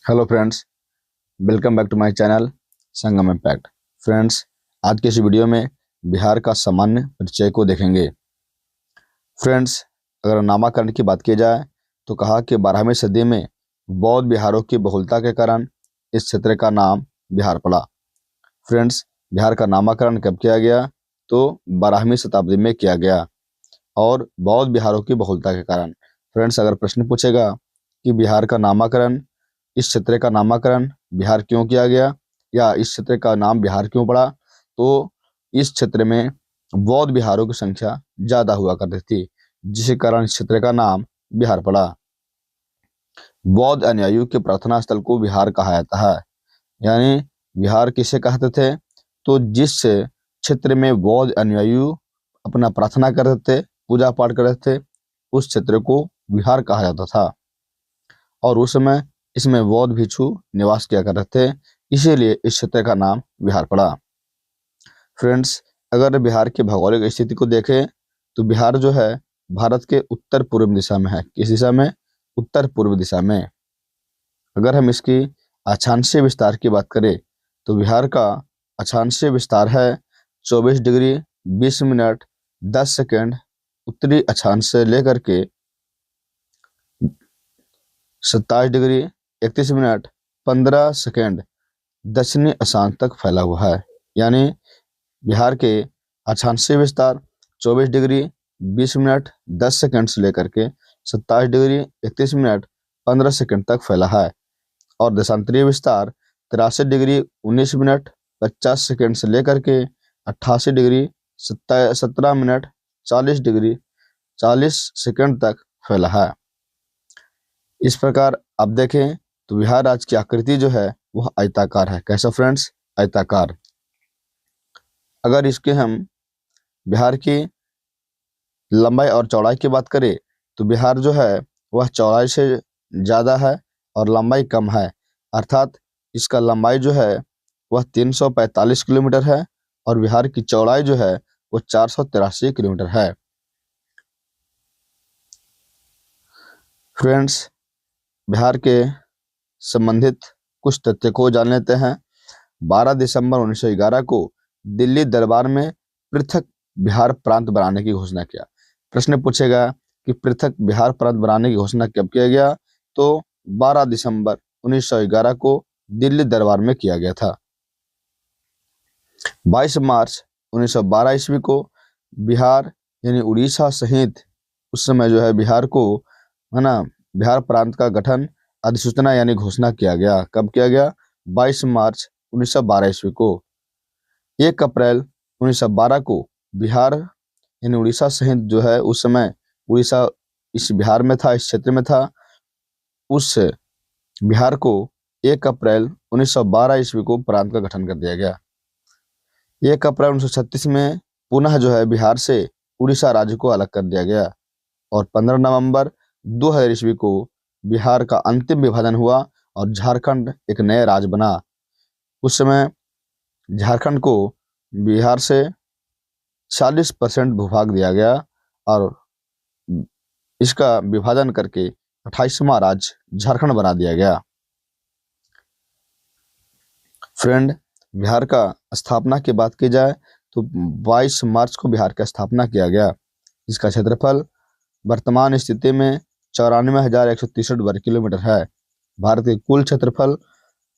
Hello friends, welcome back to my channel Sangam impact. Friends, आज के इस वीडियो में बिहार का सामान्य परिचय को देखेंगे। फ्रेंड्स, अगर नामाकरण की बात की जाए तो कहा कि 12वीं सदी में बौद्ध बिहारों की बहुलता के कारण इस क्षेत्र का नाम बिहार पड़ा। फ्रेंड्स, बिहार का नामकरण कब किया गया? तो 12वीं शताब्दी में किया गया और बौद्ध बिहारों की बहुलता के कारण। फ्रेंड्स, अगर प्रश्न पूछेगा कि बिहार का नामकरण, इस क्षेत्र का नामकरण बिहार क्यों किया गया या इस क्षेत्र का नाम बिहार क्यों पड़ा, तो इस क्षेत्र में बौद्ध बिहारों की संख्या ज़्यादा हुआ करती थी, जिसके कारण इस क्षेत्र का नाम बिहार पड़ा। बौद्ध अनुयायियों के प्रार्थना स्थल को बिहार कहा जाता है। यानी बिहार किसे कहते थे? तो जिस क्षेत्र में बौद्ध अनुयायी अपना प्रार्थना करते थे, पूजा पाठ करते थे, उस क्षेत्र को बिहार कहा जाता था। और उस समय इसमें बौद्ध भिक्षु निवास किया करते थे, इसीलिए इस क्षेत्र का नाम बिहार पड़ा। फ्रेंड्स, अगर बिहार की भौगोलिक स्थिति को देखें तो बिहार जो है भारत के उत्तर पूर्व दिशा में है। किस दिशा में? उत्तर पूर्व दिशा में। अगर हम इसकी अक्षांशीय विस्तार की बात करें तो बिहार का अक्षांशीय विस्तार है 24 डिग्री 20 मिनट 10 सेकेंड उत्तरी अक्षांश से लेकर के 27 डिग्री 31 मिनट 15 सेकेंड दक्षिणी अक्षांश तक फैला हुआ है। यानी बिहार के अक्षांशीय विस्तार 24 डिग्री 20 मिनट 10 सेकेंड से लेकर के 27 डिग्री 31 मिनट 15 सेकेंड तक फैला है और देशांतरीय विस्तार 83 डिग्री 19 मिनट 50 सेकेंड से लेकर के 88 डिग्री 17 मिनट 40 सेकेंड तक फैला है। इस प्रकार आप देखें तो बिहार राज्य की आकृति जो है वह आयताकार है। कैसा फ्रेंड्स? आयताकार। अगर इसके हम बिहार की लंबाई और चौड़ाई की बात करें तो बिहार जो है वह चौड़ाई से ज़्यादा है और लंबाई कम है। अर्थात इसका लंबाई जो है वह 345 किलोमीटर है और बिहार की चौड़ाई जो है वो 483 किलोमीटर है। फ्रेंड्स, बिहार के संबंधित कुछ तथ्य को जान लेते हैं। 12 दिसंबर 1911 को दिल्ली दरबार में पृथक बिहार प्रांत बनाने की घोषणा किया। प्रश्न पूछेगा कि पृथक बिहार प्रांत बनाने की घोषणा कब किया गया? तो 12 दिसंबर 1911 को दिल्ली दरबार में किया गया था। 22 मार्च 1912 ईस्वी को बिहार यानी उड़ीसा सहित उस समय जो है बिहार को बिहार प्रांत का गठन अधिसूचना यानी घोषणा किया गया। कब किया गया? 22 मार्च 1912 ईस्वी को। 1 अप्रैल 1912 को बिहार यानी उड़ीसा सहित जो है उस समय उड़ीसा इस बिहार में था, इस क्षेत्र में था, उस बिहार को 1 अप्रैल 1912 ईस्वी को प्रांत का गठन कर दिया गया। 1 अप्रैल 1936 में पुनः जो है बिहार से उड़ीसा राज्य को अलग कर दिया गया और 15 नवंबर 2000 ईस्वी को बिहार का अंतिम विभाजन हुआ और झारखंड एक नया राज्य बना। उस समय झारखंड को बिहार से 40% भूभाग दिया गया और इसका विभाजन करके 28वां राज्य झारखंड बना दिया गया। फ्रेंड, बिहार का स्थापना की बात की जाए तो 22 मार्च को बिहार का स्थापना किया गया। इसका क्षेत्रफल वर्तमान स्थिति में 94,163 वर्ग किलोमीटर है। भारत के कुल क्षेत्रफल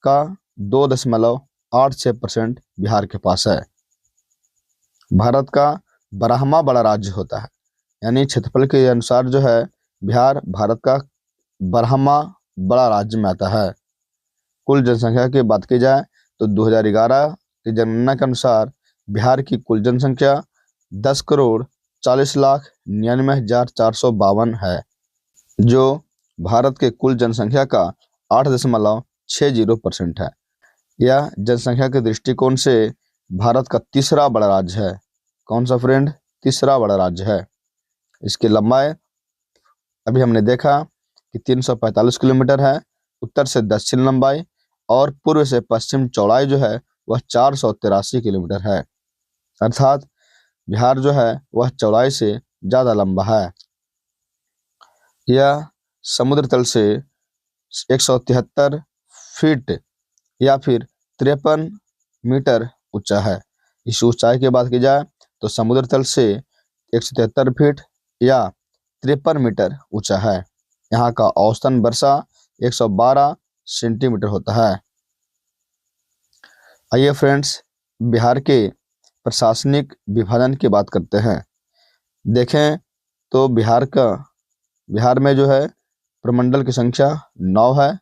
का 2.86% बिहार के पास है। भारत का 12वां बड़ा राज्य होता है, यानी क्षेत्रफल के अनुसार जो है बिहार भारत का 12वां बड़ा राज्य में आता है। कुल जनसंख्या की बात की जाए तो 2011 की जनगणना के अनुसार बिहार की कुल जनसंख्या 10,40,99,452 है, जो भारत के कुल जनसंख्या का 8.60% है। यह जनसंख्या के दृष्टिकोण से भारत का तीसरा बड़ा राज्य है। कौन सा फ्रेंड? तीसरा बड़ा राज्य है। इसकी लंबाई अभी हमने देखा कि 345 किलोमीटर है। उत्तर से दक्षिण लंबाई और पूर्व से पश्चिम चौड़ाई जो है वह 483 किलोमीटर है। अर्थात बिहार जो है वह चौड़ाई से ज़्यादा लंबा है। यह समुद्र तल से 173 फीट या फिर 53 मीटर ऊंचा है। इस ऊंचाई की बात की जाए तो समुद्र तल से 173 फीट या 53 मीटर ऊंचा है। यहाँ का औसतन वर्षा 112 सेंटीमीटर होता है। आइए फ्रेंड्स, बिहार के प्रशासनिक विभाजन की बात करते हैं। देखें तो बिहार में जो है प्रमंडल की संख्या 9 है,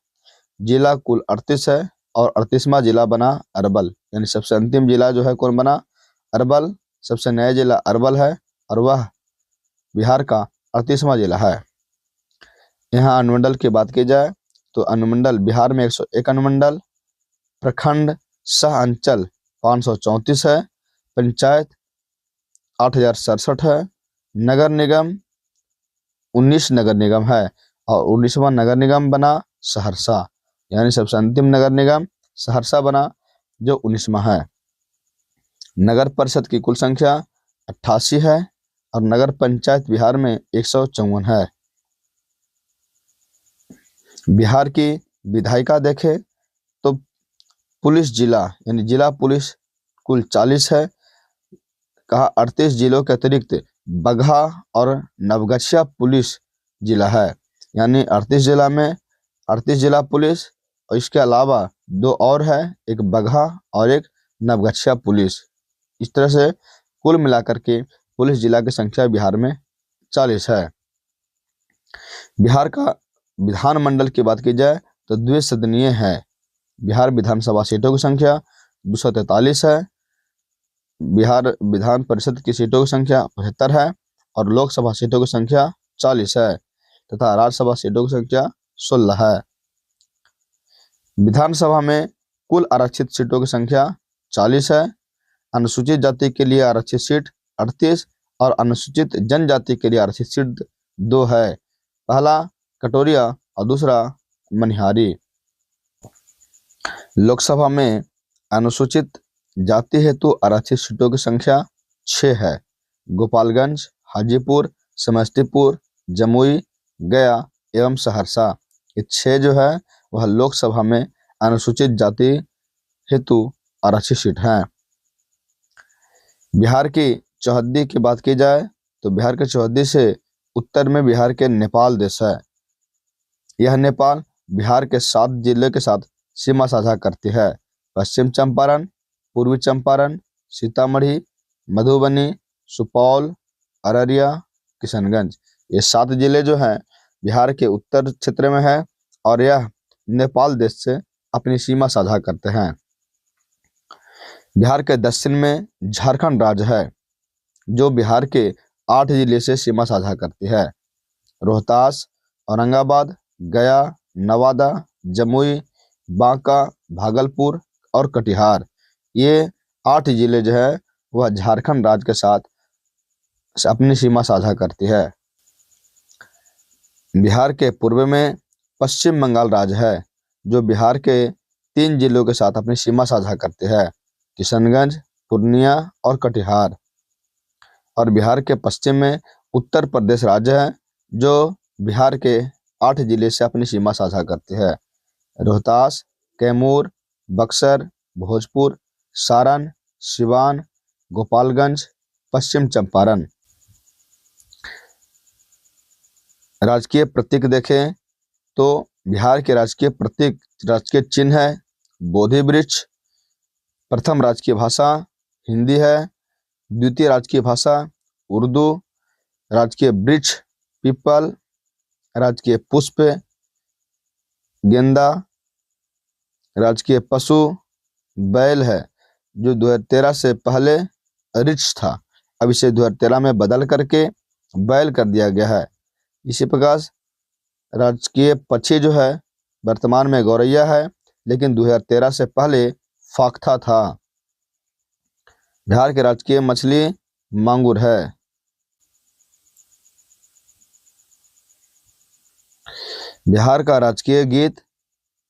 जिला कुल 38 है और 38वां जिला बना अरवल, यानी सबसे अंतिम जिला जो है कौन बना? अरवल। सबसे नया जिला अरवल है और वह बिहार का 38वां जिला है। यहाँ अनुमंडल की बात की जाए तो अनुमंडल बिहार में 101 अनुमंडल, प्रखंड सह अंचल 534 है, पंचायत 8067 है, नगर निगम 19 नगर निगम है और 19वां नगर निगम बना सहरसा, यानी सबसे अंतिम नगर निगम सहरसा बना जो 19वां है। नगर परिषद की कुल संख्या 88 है और नगर पंचायत बिहार में 154 है। बिहार की विधायिका देखें तो पुलिस जिला यानी जिला पुलिस कुल 40 है। कहा 38 जिलों के अतिरिक्त बगहा और नवगछिया पुलिस जिला है, यानी 38 जिला में 38 जिला पुलिस और इसके अलावा 2 और है, एक बगहा और एक नवगछिया पुलिस। इस तरह से कुल मिलाकर के पुलिस जिला की संख्या बिहार में 40 है। बिहार का विधानमंडल की बात की जाए तो द्विसदनीय है। बिहार विधानसभा सीटों की संख्या 243 है, बिहार विधान परिषद की सीटों की संख्या 75 है और लोकसभा सीटों की संख्या 40 है तथा राज्यसभा सीटों की संख्या 16 है। विधानसभा में कुल आरक्षित सीटों की संख्या 40 है। अनुसूचित जाति के लिए आरक्षित सीट 38 और अनुसूचित जनजाति के लिए आरक्षित सीट 2 है, पहला कटोरिया और दूसरा मनिहारी। लोकसभा में अनुसूचित जाति हेतु आरक्षित सीटों की संख्या 6 है। गोपालगंज, हाजीपुर, समस्तीपुर, जमुई, गया एवं सहरसा, ये 6 जो है वह लोकसभा में अनुसूचित जाति हेतु आरक्षित सीट हैं। बिहार की चौहद्दी की बात की जाए तो बिहार के चौहद्दी से उत्तर में बिहार के नेपाल देश है। यह नेपाल बिहार के 7 जिले के साथ सीमा साझा करती है। पश्चिम चंपारण, पूर्वी चंपारण, सीतामढ़ी, मधुबनी, सुपौल, अररिया, किशनगंज, ये 7 जिले जो हैं बिहार के उत्तर क्षेत्र में है और यह नेपाल देश से अपनी सीमा साझा करते हैं। बिहार के दक्षिण में झारखंड राज्य है जो बिहार के 8 जिले से सीमा साझा करती है। रोहतास, औरंगाबाद, गया, नवादा, जमुई, बांका, भागलपुर और कटिहार, ये 8 जिले जो है वह झारखंड राज्य के साथ अपनी सीमा साझा करती है। बिहार के पूर्व में पश्चिम बंगाल राज्य है जो बिहार के 3 जिलों के साथ अपनी सीमा साझा करते हैं, किशनगंज, पूर्णिया और कटिहार। और बिहार के पश्चिम में उत्तर प्रदेश राज्य है जो बिहार के 8 जिले से अपनी सीमा साझा करते हैं, रोहतास, कैमूर, बक्सर, भोजपुर, सारण, सिवान, गोपालगंज, पश्चिम चंपारण। राजकीय प्रतीक देखें तो बिहार के राजकीय चिन्ह है बोधि वृक्ष। प्रथम राजकीय भाषा हिंदी है, द्वितीय राजकीय भाषा उर्दू, राजकीय वृक्ष पीपल, राजकीय पुष्प गेंदा, राजकीय पशु बैल है जो 2013 से पहले रिछ था, अब इसे 2013 में बदल करके बैल कर दिया गया है। इसी प्रकार राजकीय पक्षी जो है वर्तमान में गौरैया है लेकिन 2013 से पहले फाख्ता था। बिहार की राजकीय मछली मांगुर है। बिहार का राजकीय गीत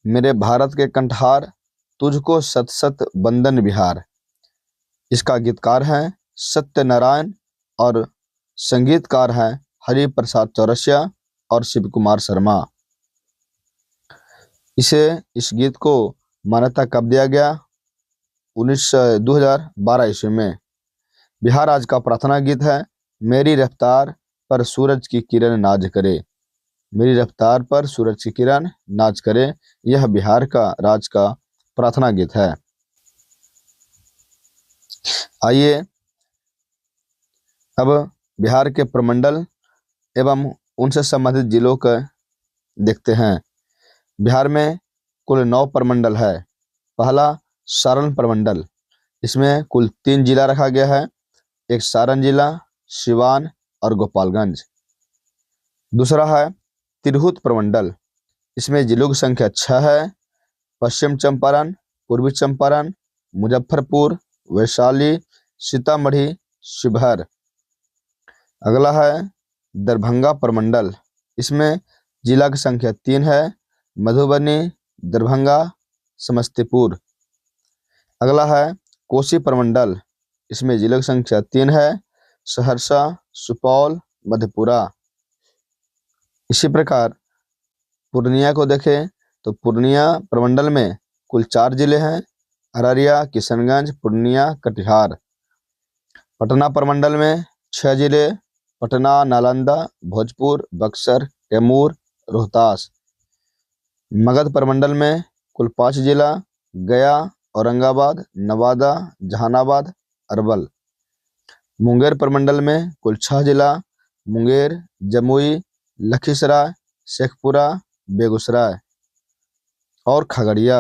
मेरे भारत के कंठहार तुझको सत सत बंदन बिहार, इसका गीतकार हैं सत्यनारायण और संगीतकार हैं हरि प्रसाद चौरसिया और शिव कुमार शर्मा। इस गीत को मान्यता कब दिया गया? 2012 ईस्वी में। बिहार राज्य का प्रार्थना गीत है मेरी रफ्तार पर सूरज की किरण नाज करे। मेरी रफ्तार पर सूरज की किरण नाच करे, यह बिहार का राज्य का प्रार्थना गीत है। आइए अब बिहार के प्रमंडल एवं उनसे संबंधित जिलों का देखते हैं। बिहार में कुल 9 प्रमंडल है। पहला सारण प्रमंडल, इसमें कुल 3 जिला रखा गया है। एक सारण जिला, सिवान और गोपालगंज। दूसरा है तिरहुत प्रमंडल, इसमें जिलों की संख्या 6 है। पश्चिम चंपारण, पूर्वी चंपारण, मुजफ्फरपुर, वैशाली, सीतामढ़ी, शिवहर। अगला है दरभंगा प्रमंडल, इसमें जिला की संख्या 3 है। मधुबनी, दरभंगा, समस्तीपुर। अगला है कोसी प्रमंडल, इसमें जिला की संख्या 3 है। सहरसा, सुपौल, मधेपुरा। इसी प्रकार पूर्णिया को देखें तो पूर्णिया प्रमंडल में कुल 4 जिले हैं। अररिया, किशनगंज, पूर्णिया, कटिहार। पटना प्रमंडल में 6 जिले, पटना, नालंदा, भोजपुर, बक्सर, कैमूर, रोहतास। मगध प्रमंडल में कुल 5 जिला, गया, औरंगाबाद, नवादा, जहानाबाद, अरवल। मुंगेर प्रमंडल में कुल 6 जिला, मुंगेर, जमुई, लखीसराय, शेखपुरा, बेगूसराय और खगड़िया।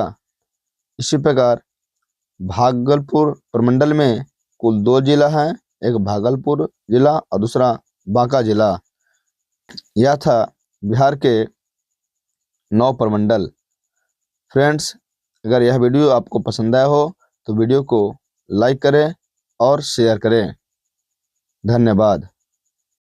इसी प्रकार भागलपुर प्रमंडल में कुल 2 जिला हैं, एक भागलपुर जिला और दूसरा बांका जिला। यह था बिहार के 9 प्रमंडल। फ्रेंड्स, अगर यह वीडियो आपको पसंद आया हो तो वीडियो को लाइक करें और शेयर करें। धन्यवाद।